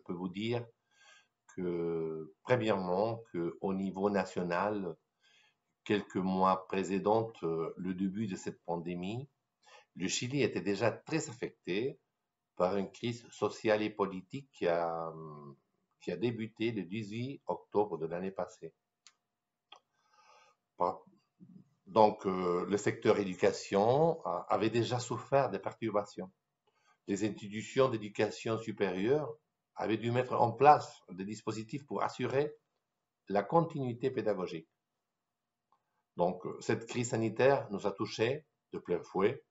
peux vous dire que, premièrement, qu'au niveau national, quelques mois précédents, le début de cette pandémie, le Chili était déjà très affecté par une crise sociale et politique qui a débuté le 18 octobre de l'année passée. Donc, le secteur éducation avait déjà souffert des perturbations. Les institutions d'éducation supérieure avaient dû mettre en place des dispositifs pour assurer la continuité pédagogique. Donc, cette crise sanitaire nous a touchés de plein fouet.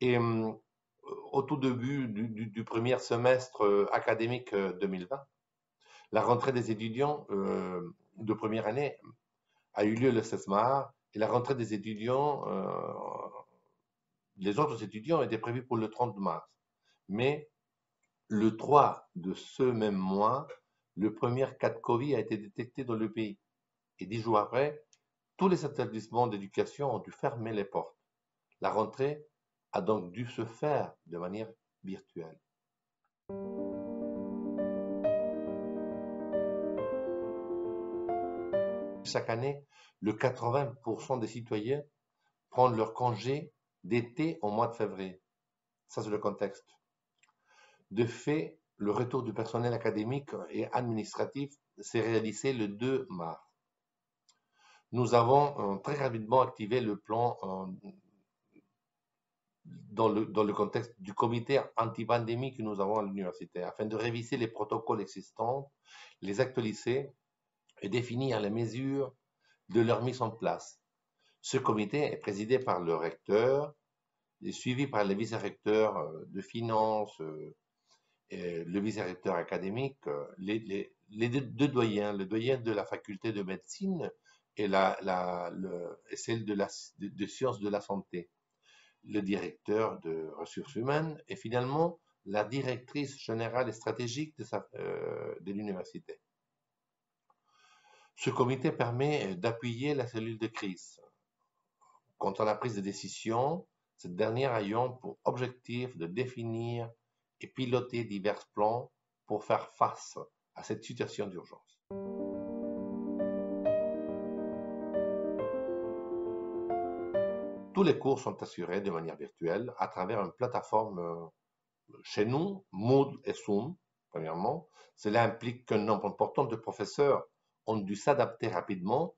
Et au tout début du premier semestre académique 2020, la rentrée des étudiants de première année a eu lieu le 16 mars et la rentrée des étudiants, les autres étudiants étaient prévus pour le 30 mars. Mais le 3 de ce même mois, le premier cas de Covid a été détecté dans le pays. Et 10 jours après, tous les établissements d'éducation ont dû fermer les portes. La rentrée a donc dû se faire de manière virtuelle. Chaque année, le 80% des citoyens prennent leur congé d'été au mois de février. Ça, c'est le contexte. De fait, le retour du personnel académique et administratif s'est réalisé le 2 mars. Nous avons très rapidement activé le plan dans le contexte du comité anti-pandémie que nous avons à l'université, afin de réviser les protocoles existants, les actualiser et définir les mesures de leur mise en place. Ce comité est présidé par le recteur et suivi par les vice-recteurs de finances, et le vice-recteur académique, les deux doyens, le doyen de la faculté de médecine et celle de sciences de la santé, le directeur de ressources humaines et finalement la directrice générale et stratégique de l'université. Ce comité permet d'appuyer la cellule de crise. Quant à la prise de décision, cette dernière ayant pour objectif de définir et piloter divers plans pour faire face à cette situation d'urgence. Tous les cours sont assurés de manière virtuelle à travers une plateforme chez nous, Moodle et Zoom, premièrement. Cela implique qu'un nombre important de professeurs ont dû s'adapter rapidement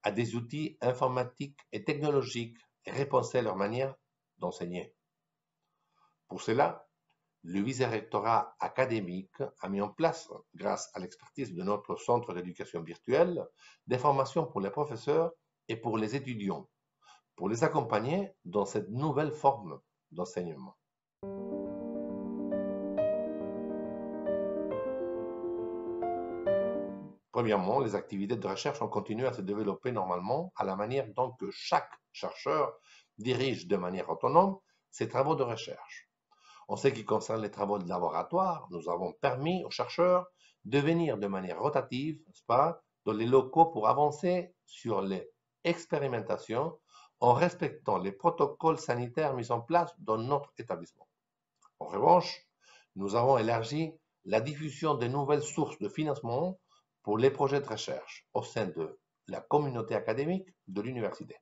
à des outils informatiques et technologiques et repenser leur manière d'enseigner. Pour cela, le vice-rectorat académique a mis en place, grâce à l'expertise de notre centre d'éducation virtuelle, des formations pour les professeurs et pour les étudiants, pour les accompagner dans cette nouvelle forme d'enseignement. Premièrement, les activités de recherche ont continué à se développer normalement à la manière dont que chaque chercheur dirige de manière autonome ses travaux de recherche. En ce qui concerne les travaux de laboratoire, nous avons permis aux chercheurs de venir de manière rotative, n'est-ce pas, dans les locaux pour avancer sur les expérimentations en respectant les protocoles sanitaires mis en place dans notre établissement. En revanche, nous avons élargi la diffusion de nouvelles sources de financement pour les projets de recherche au sein de la communauté académique de l'université.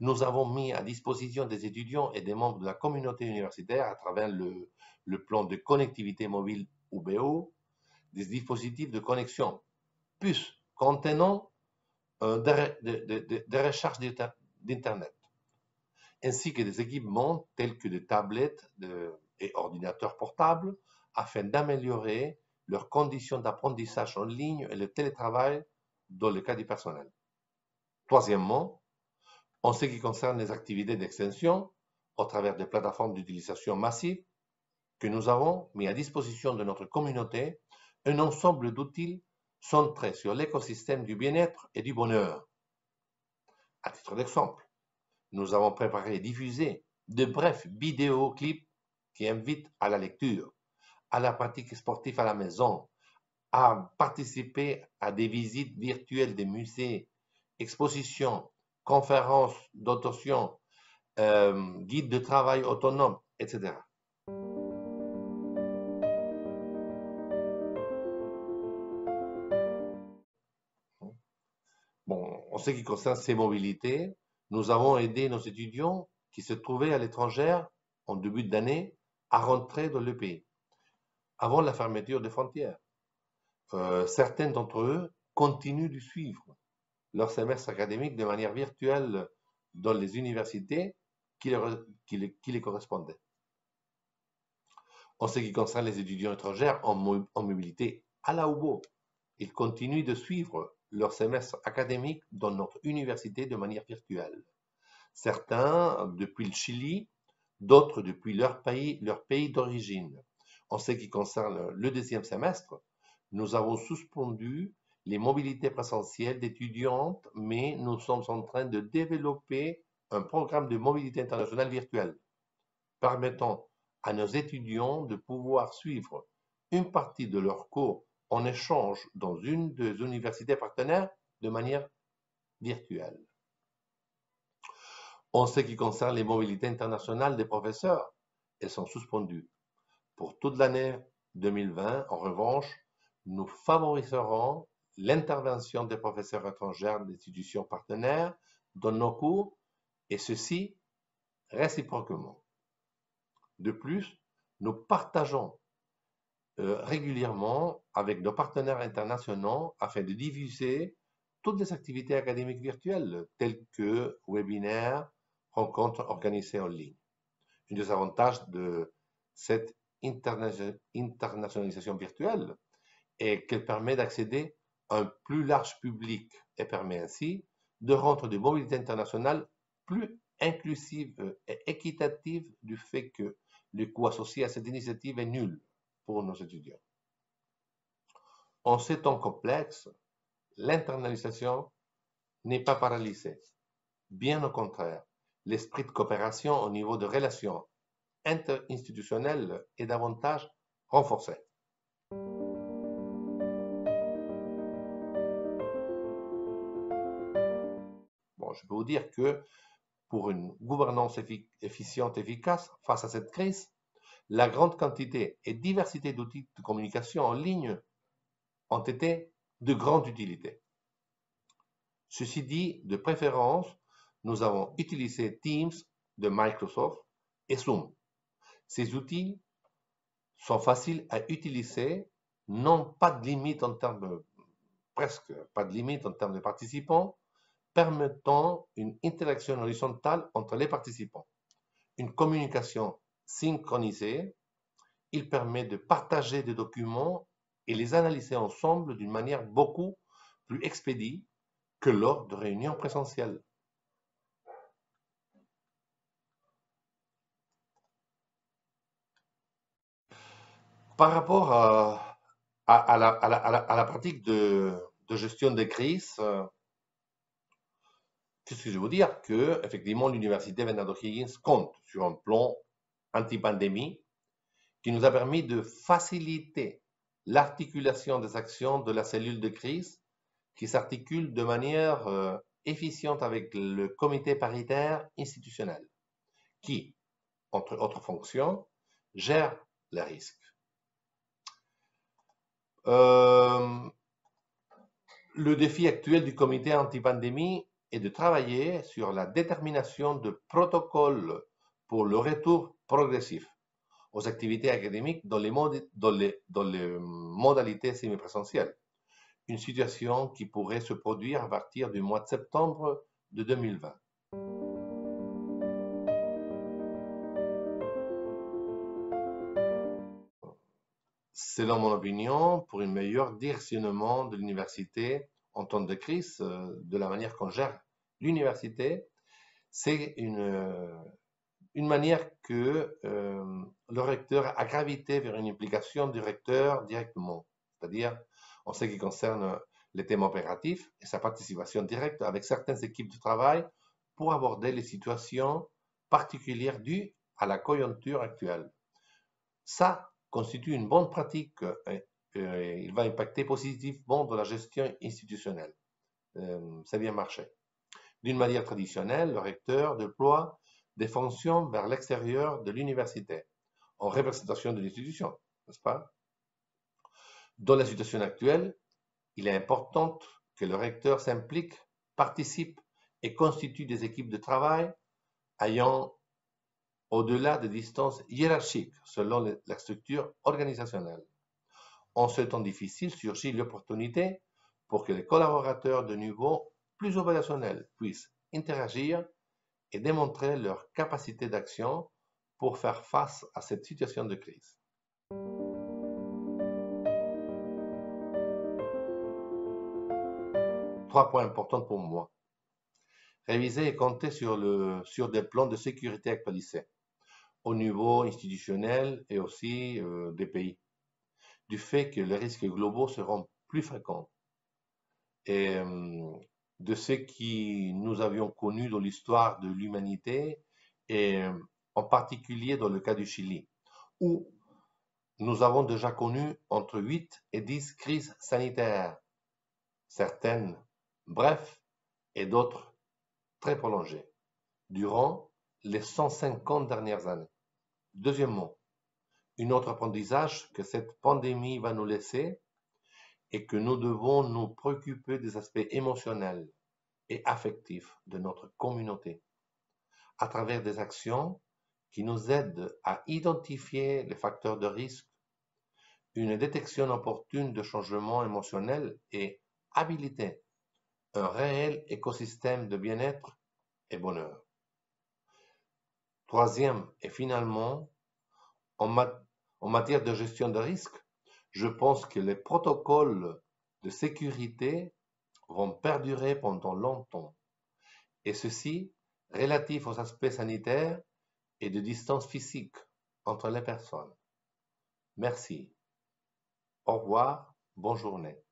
Nous avons mis à disposition des étudiants et des membres de la communauté universitaire à travers le plan de connectivité mobile UBO, des dispositifs de connexion puces contenant des recharges d'Internet, ainsi que des équipements tels que des tablettes et ordinateurs portables afin d'améliorer leurs conditions d'apprentissage en ligne et le télétravail dans le cas du personnel. Troisièmement, en ce qui concerne les activités d'extension, au travers des plateformes d'utilisation massive que nous avons mis à disposition de notre communauté, un ensemble d'outils centrés sur l'écosystème du bien-être et du bonheur. À titre d'exemple, nous avons préparé et diffusé de brefs vidéoclips qui invitent à la lecture, à la pratique sportive à la maison, à participer à des visites virtuelles des musées, expositions, conférences d'autotion, guide de travail autonome, etc. Bon, en ce qui concerne ces mobilités, nous avons aidé nos étudiants qui se trouvaient à l'étranger en début d'année à rentrer dans le pays avant la fermeture des frontières. Certains d'entre eux continuent de suivre leur semestre académique de manière virtuelle dans les universités qui les correspondaient. En ce qui concerne les étudiants étrangers en mobilité à la UBO, ils continuent de suivre leur semestre académique dans notre université de manière virtuelle. Certains depuis le Chili, d'autres depuis leur pays d'origine. En ce qui concerne le deuxième semestre, nous avons suspendu les mobilités présentielles d'étudiantes, mais nous sommes en train de développer un programme de mobilité internationale virtuelle, permettant à nos étudiants de pouvoir suivre une partie de leurs cours en échange dans une des universités partenaires de manière virtuelle. En ce qui concerne les mobilités internationales des professeurs, elles sont suspendues. Pour toute l'année 2020, en revanche, nous favoriserons l'intervention des professeurs étrangers d'institutions partenaires dans nos cours, et ceci réciproquement. De plus, nous partageons régulièrement avec nos partenaires internationaux afin de diffuser toutes les activités académiques virtuelles, telles que webinaires, rencontres organisées en ligne. Un des avantages de cette internationalisation virtuelle est qu'elle permet d'accéder à un plus large public et permet ainsi de rendre des mobilités internationales plus inclusives et équitatives du fait que le coût associé à cette initiative est nul pour nos étudiants. En ces temps complexes, l'internalisation n'est pas paralysée. Bien au contraire, l'esprit de coopération au niveau de relations interinstitutionnelles est davantage renforcé. Bon, je peux vous dire que pour une gouvernance efficiente et efficace face à cette crise, la grande quantité et diversité d'outils de communication en ligne ont été de grande utilité. Ceci dit, de préférence, nous avons utilisé Teams de Microsoft et Zoom. Ces outils sont faciles à utiliser, n'ont pas de limite en termes presque pas de limite en termes de participants, permettant une interaction horizontale entre les participants. Une communication synchronisée, il permet de partager des documents et les analyser ensemble d'une manière beaucoup plus expédiée que lors de réunions présentielles. Par rapport à la pratique de gestion des crises, qu'est-ce que je veux dire? Que, effectivement, l'Université Bernardo Higgins compte sur un plan anti-pandémie qui nous a permis de faciliter l'articulation des actions de la cellule de crise qui s'articule de manière efficiente avec le comité paritaire institutionnel qui, entre autres fonctions, gère les risques. Le défi actuel du comité anti-pandémie est de travailler sur la détermination de protocoles pour le retour progressif aux activités académiques dans les modalités semi-présentielles. Une situation qui pourrait se produire à partir du mois de septembre de 2020. Selon mon opinion, pour un meilleur directionnement de l'université en temps de crise, de la manière qu'on gère l'université, c'est une manière que le recteur a gravité vers une implication du recteur directement, c'est-à-dire en ce qui concerne les thèmes opératifs et sa participation directe avec certaines équipes de travail pour aborder les situations particulières dues à la conjoncture actuelle. Ça constitue une bonne pratique et il va impacter positivement dans la gestion institutionnelle. Ça a bien marché. D'une manière traditionnelle, le recteur déploie des fonctions vers l'extérieur de l'université, en représentation de l'institution, n'est-ce pas? Dans la situation actuelle, il est important que le recteur s'implique, participe et constitue des équipes de travail ayant au-delà des distances hiérarchiques selon la structure organisationnelle. En ce temps difficile surgit l'opportunité pour que les collaborateurs de niveau plus opérationnel puissent interagir et démontrer leur capacité d'action pour faire face à cette situation de crise. 3 points importants pour moi. Réviser et compter sur des plans de sécurité actualisés au niveau institutionnel et aussi des pays, du fait que les risques globaux seront plus fréquents et de ce que nous avions connu dans l'histoire de l'humanité et en particulier dans le cas du Chili, où nous avons déjà connu entre 8 et 10 crises sanitaires, certaines brèves et d'autres très prolongées, durant les 150 dernières années. Deuxièmement, un autre apprentissage que cette pandémie va nous laisser est que nous devons nous préoccuper des aspects émotionnels et affectifs de notre communauté à travers des actions qui nous aident à identifier les facteurs de risque, une détection opportune de changements émotionnels et habiliter un réel écosystème de bien-être et bonheur. Troisième et finalement, en matière de gestion de risque, je pense que les protocoles de sécurité vont perdurer pendant longtemps, et ceci relatif aux aspects sanitaires et de distance physique entre les personnes. Merci. Au revoir, bonne journée.